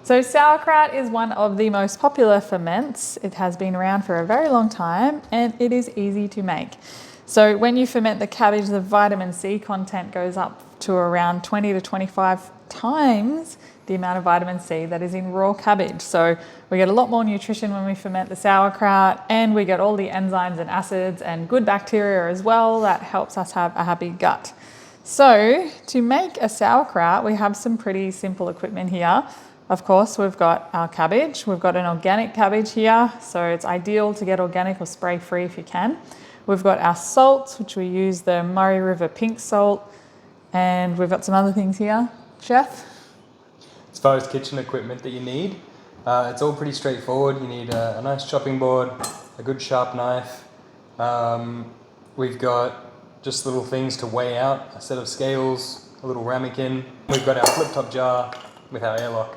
So sauerkraut is one of the most popular ferments. It has been around for a very long time and it is easy to make. So when you ferment the cabbage, the vitamin C content goes up to around 20 to 25 times the amount of vitamin C that is in raw cabbage. So we get a lot more nutrition when we ferment the sauerkraut, and we get all the enzymes and acids and good bacteria as well that helps us have a happy gut. So to make a sauerkraut, we have some pretty simple equipment here. Of course, we've got our cabbage. We've got an organic cabbage here, so it's ideal to get organic or spray-free if you can. We've got our salts, which we use the Murray River pink salt, and we've got some other things here. Chef? As far as kitchen equipment that you need, it's all pretty straightforward. You need a nice chopping board, a good sharp knife. We've got just little things to weigh out, a set of scales, a little ramekin. We've got our flip-top jar with our airlock.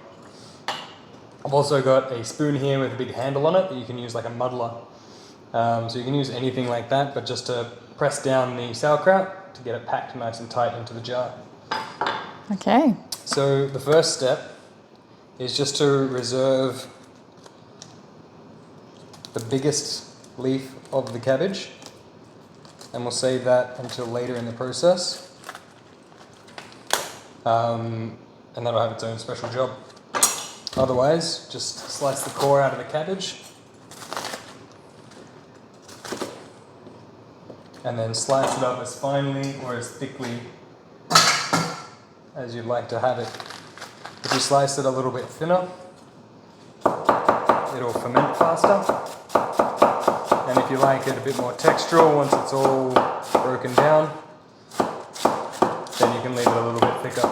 I've also got a spoon here with a big handle on it that you can use like a muddler. So you can use anything like that, but just to press down the sauerkraut to get it packed nice and tight into the jar. Okay. So the first step is just to reserve the biggest leaf of the cabbage, and we'll save that until later in the process. And that'll have its own special job. Otherwise, just slice the core out of the cabbage and then slice it up as finely or as thickly as you'd like to have it. If you slice it a little bit thinner, it'll ferment faster. And if you like it a bit more textural, once it's all broken down, then you can leave it a little bit thicker.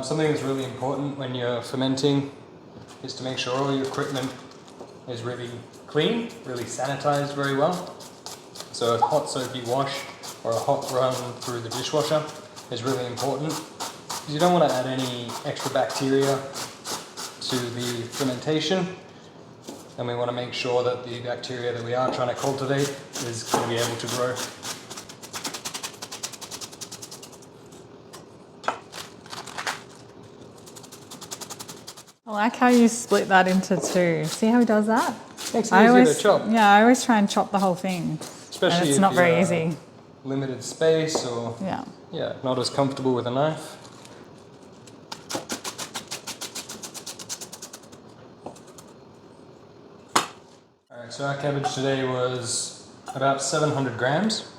Something that's really important when you're fermenting is to make sure all your equipment is really clean, really sanitized very well. So a hot soapy wash or a hot run through the dishwasher is really important, because you don't want to add any extra bacteria to the fermentation, and we want to make sure that the bacteria that we are trying to cultivate is going to be able to grow. I like how you split that into two. See how he does that? Makes it easier to chop. Yeah, I always try and chop the whole thing. Especially and it's if not you very easy. Limited space or not as comfortable with a knife. Alright, so our cabbage today was about 700 grams,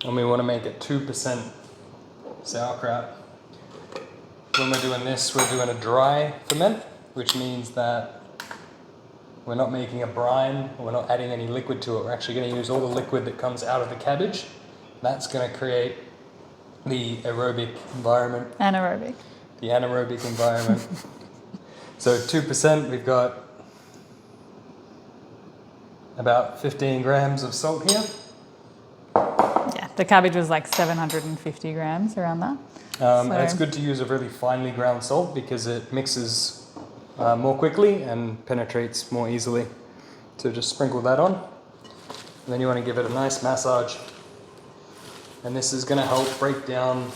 and we want to make it 2% sauerkraut. When we're doing this, we're doing a dry ferment, which means that we're not making a brine, or we're not adding any liquid to it. We're actually going to use all the liquid that comes out of the cabbage. That's going to create the aerobic environment. Anaerobic. The anaerobic environment. So 2%, we've got about 15 grams of salt here. Yeah, the cabbage was like 750 grams, around that. And it's good to use a really finely ground salt because it mixes more quickly and penetrates more easily. So just sprinkle that on. And then you want to give it a nice massage. And this is going to help break down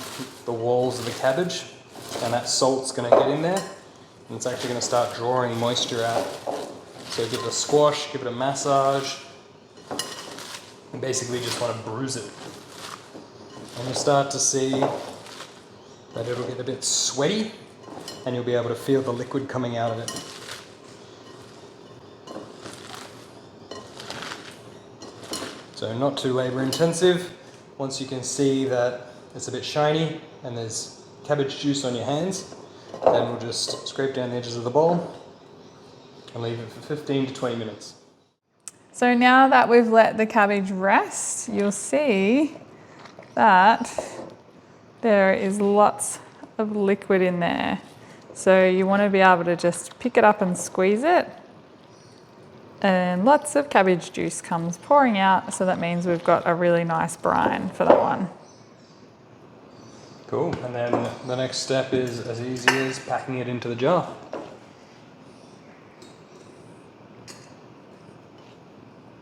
the walls of the cabbage. And that salt's going to get in there. And it's actually going to start drawing moisture out. So give it a squash, give it a massage. And basically just want to bruise it. And you'll start to see that it'll get a bit sweaty, and you'll be able to feel the liquid coming out of it. So not too labor intensive. Once you can see that it's a bit shiny and there's cabbage juice on your hands, then we'll just scrape down the edges of the bowl and leave it for 15 to 20 minutes. So now that we've let the cabbage rest, you'll see that there is lots of liquid in there. So you want to be able to just pick it up and squeeze it. And lots of cabbage juice comes pouring out. So that means we've got a really nice brine for that one. Cool. And then the next step is as easy as packing it into the jar.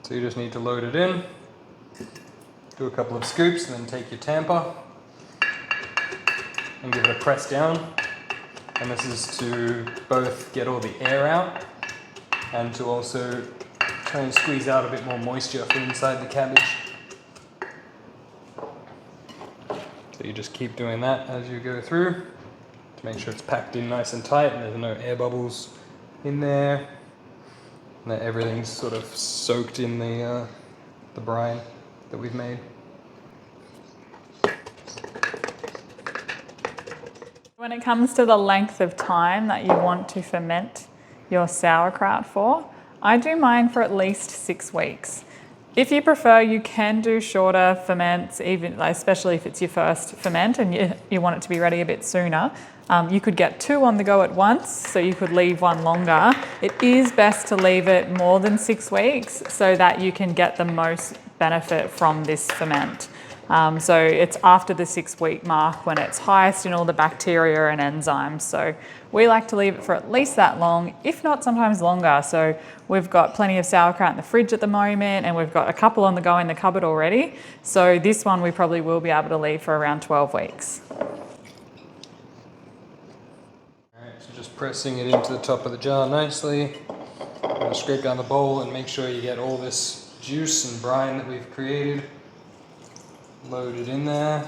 So you just need to load it in, do a couple of scoops, and then take your tamper and give it a press down. And this is to both get all the air out and to also try and squeeze out a bit more moisture from inside the cabbage. So you just keep doing that as you go through to make sure it's packed in nice and tight and there's no air bubbles in there, and that everything's sort of soaked in the brine that we've made. When it comes to the length of time that you want to ferment your sauerkraut for, I do mine for at least 6 weeks. If you prefer, you can do shorter ferments, even especially if it's your first ferment and you want it to be ready a bit sooner. You could get 2 on the go at once, so you could leave one longer. It is best to leave it more than 6 weeks so that you can get the most benefit from this ferment. So it's after the 6-week mark when it's highest in all the bacteria and enzymes. So we like to leave it for at least that long, if not sometimes longer. So we've got plenty of sauerkraut in the fridge at the moment, and we've got a couple on the go in the cupboard already. So this one we probably will be able to leave for around 12 weeks. Alright, so just pressing it into the top of the jar nicely. I'm going to scrape down the bowl and make sure you get all this juice and brine that we've created loaded in there.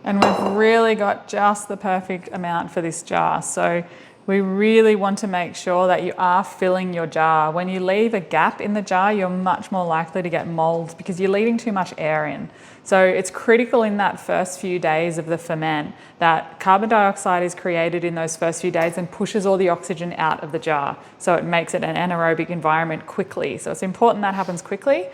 And we've really got just the perfect amount for this jar. So we really want to make sure that you are filling your jar. When you leave a gap in the jar, you're much more likely to get mold because you're leaving too much air in. So it's critical in that first few days of the ferment that carbon dioxide is created in those first few days and pushes all the oxygen out of the jar. So it makes it an anaerobic environment quickly. So it's important that happens quickly.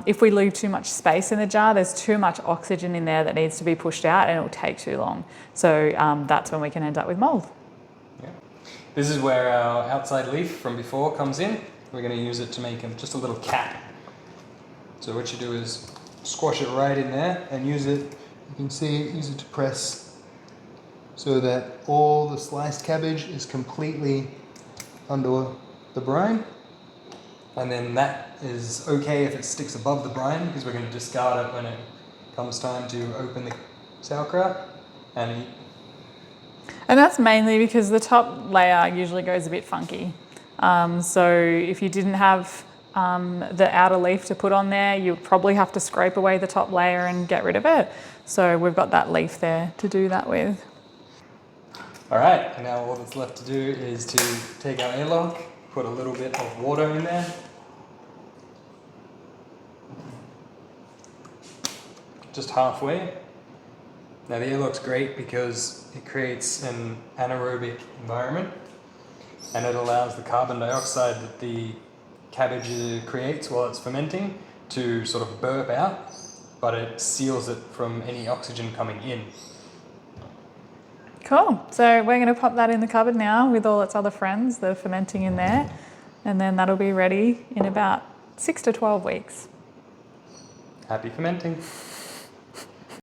If we leave too much space in the jar, there's too much oxygen in there that needs to be pushed out and it will take too long. So that's when we can end up with mold. Yeah. This is where our outside leaf from before comes in. We're going to use it to make just a little cap. So what you do is squash it right in there and use it, you can see, use it to press so that all the sliced cabbage is completely under the brine. And then that is okay if it sticks above the brine because we're going to discard it when it comes time to open the sauerkraut and eat. And that's mainly because the top layer usually goes a bit funky. So if you didn't have the outer leaf to put on there, you'd probably have to scrape away the top layer and get rid of it. So we've got that leaf there to do that with. All right, and now all that's left to do is to take our airlock, put a little bit of water in there. Just halfway. Now the airlock's great because it creates an anaerobic environment and it allows the carbon dioxide that the cabbage creates while it's fermenting to sort of burp out, but it seals it from any oxygen coming in. Cool. So we're going to pop that in the cupboard now with all its other friends that are fermenting in there, and then that'll be ready in about 6 to 12 weeks. Happy fermenting.